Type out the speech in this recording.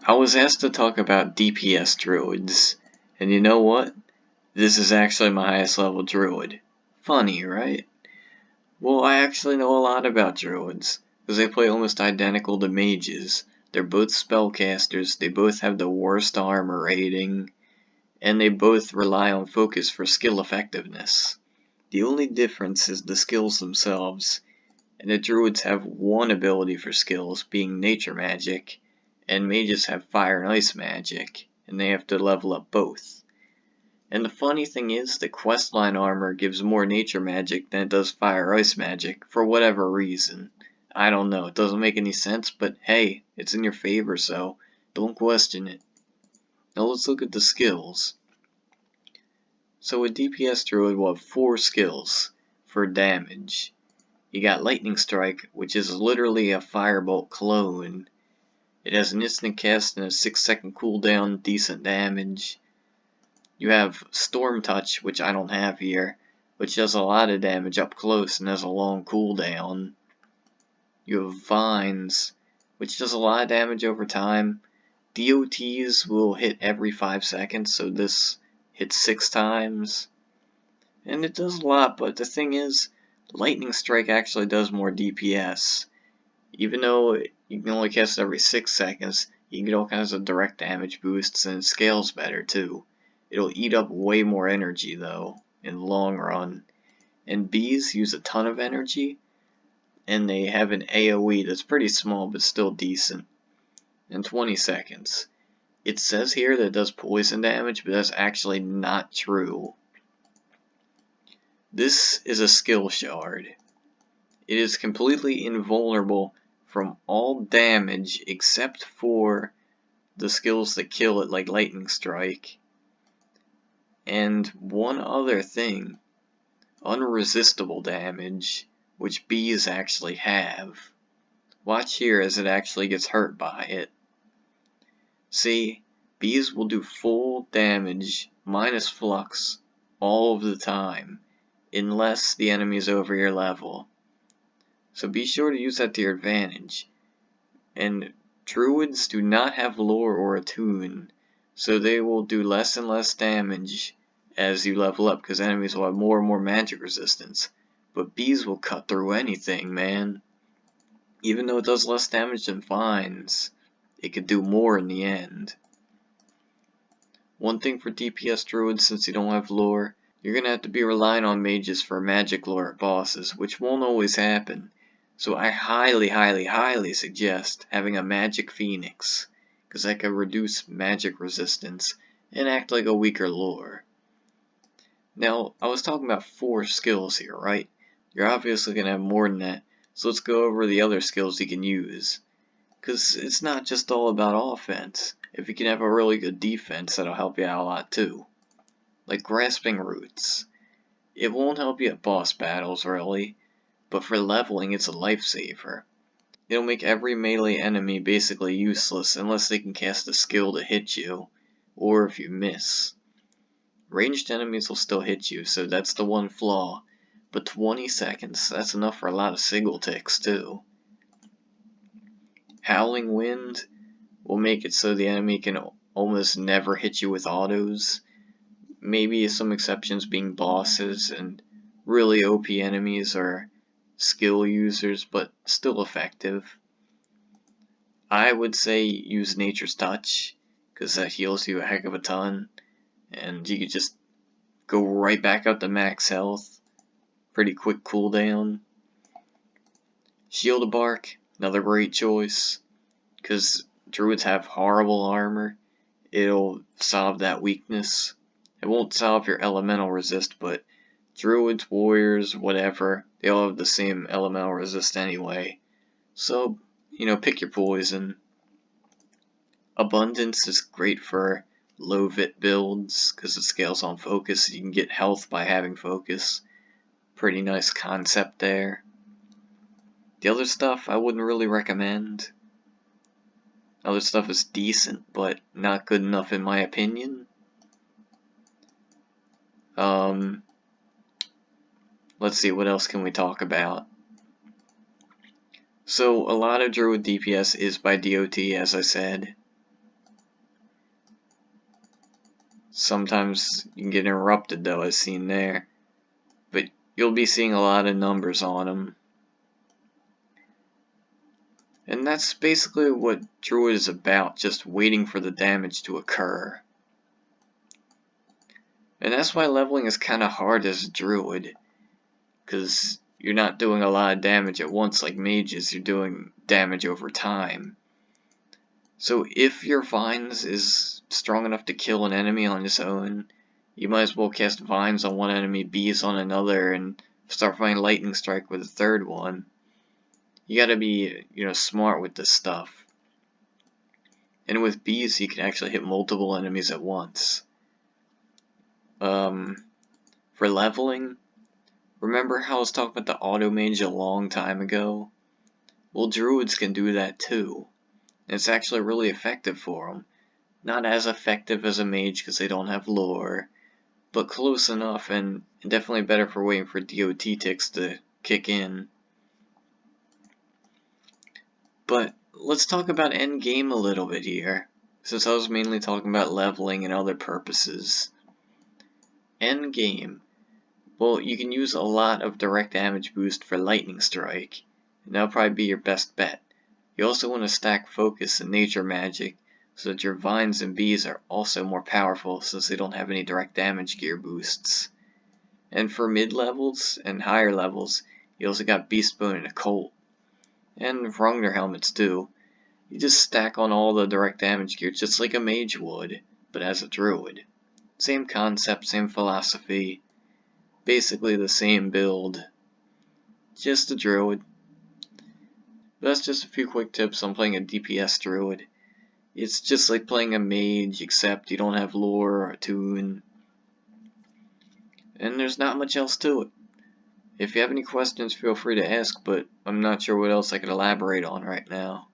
I was asked to talk about DPS Druids, and you know what? This is actually my highest level Druid. Funny, right? Well, I actually know a lot about Druids, because they play almost identical to mages. They're both spellcasters, they both have the worst armor rating, and they both rely on focus for skill effectiveness. The only difference is the skills themselves, and the Druids have one ability for skills, being nature magic, and mages have fire and ice magic, and they have to level up both. And the funny thing is, the questline armor gives more nature magic than it does fire or ice magic, for whatever reason. I don't know, it doesn't make any sense, but hey, it's in your favor, so don't question it. Now let's look at the skills. So a DPS Druid will have 4 skills for damage. You got Lightning Strike, which is literally a Firebolt clone. It has an instant cast and a 6-second cooldown, decent damage. You have Storm Touch, which I don't have here, which does a lot of damage up close and has a long cooldown. You have Vines, which does a lot of damage over time. DOTs will hit every 5 seconds, so this hits 6 times. And it does a lot, but the thing is, Lightning Strike actually does more DPS. Even though you can only cast it every 6 seconds, you can get all kinds of direct damage boosts, and it scales better too. It'll eat up way more energy though, in the long run. And bees use a ton of energy, and they have an AoE that's pretty small but still decent. In 20 seconds. It says here that it does poison damage, but that's actually not true. This is a skill shard. It is completely invulnerable from all damage except for the skills that kill it, like Lightning Strike. And one other thing, unresistible damage, which bees actually have. Watch here as it actually gets hurt by it. See, bees will do full damage minus flux all of the time, unless the enemy is over your level. So be sure to use that to your advantage. And Druids do not have lore or attune, so they will do less and less damage as you level up, because enemies will have more and more magic resistance. But bees will cut through anything, man. Even though it does less damage than vines, it could do more in the end. One thing for DPS Druids, since you don't have lore, you're going to have to be relying on mages for magic lore at bosses, which won't always happen. So I highly suggest having a magic phoenix, because that can reduce magic resistance and act like a weaker lore. Now, I was talking about 4 skills here, right? You're obviously going to have more than that, so let's go over the other skills you can use. Because it's not just all about offense. If you can have a really good defense, that'll help you out a lot too. Like Grasping Roots. It won't help you at boss battles, really, but for leveling, it's a lifesaver. It'll make every melee enemy basically useless unless they can cast a skill to hit you, or if you miss. Ranged enemies will still hit you, so that's the one flaw, but 20 seconds, that's enough for a lot of sigil ticks too. Howling Wind will make it so the enemy can almost never hit you with autos. Maybe some exceptions being bosses and really OP enemies or skill users, but still effective. I would say use Nature's Touch, because that heals you a heck of a ton, and you could just go right back up to max health. Pretty quick cooldown. Shield of Bark, another great choice, because Druids have horrible armor. It'll solve that weakness. It won't solve your elemental resist, but Druids, warriors, whatever, they all have the same elemental resist anyway. So, pick your poison. Abundance is great for low vit builds, because it scales on focus. You can get health by having focus. Pretty nice concept there. The other stuff I wouldn't really recommend. Other stuff is decent, but not good enough in my opinion. Let's see, what else can we talk about? So, a lot of Druid DPS is by DOT, as I said. Sometimes you can get interrupted though, as seen there. But you'll be seeing a lot of numbers on them. And that's basically what Druid is about, just waiting for the damage to occur. And that's why leveling is kind of hard as a Druid, because you're not doing a lot of damage at once like mages, you're doing damage over time. So if your Vines is strong enough to kill an enemy on its own, you might as well cast Vines on one enemy, Bees on another, and start fighting Lightning Strike with a third one. You gotta be, smart with this stuff. And with Bees, you can actually hit multiple enemies at once. For leveling, remember how I was talking about the auto mage a long time ago? Well, Druids can do that too. And it's actually really effective for them. Not as effective as a mage because they don't have lore, but close enough, and definitely better for waiting for DOT ticks to kick in. But let's talk about endgame a little bit here, since I was mainly talking about leveling and other purposes. Endgame. Well, you can use a lot of direct damage boost for Lightning Strike, and that'll probably be your best bet. You also want to stack Focus and Nature Magic, so that your Vines and Bees are also more powerful since they don't have any direct damage gear boosts. And for mid-levels and higher levels, you also got Beastbone and Occult. And Hrungnir helmets too. You just stack on all the direct damage gear just like a mage would, but as a druid. Same concept, same philosophy, basically the same build, just a druid. But that's just a few quick tips on playing a DPS druid. It's just like playing a mage, except you don't have lore or attune, and there's not much else to it. If you have any questions, feel free to ask, but I'm not sure what else I could elaborate on right now.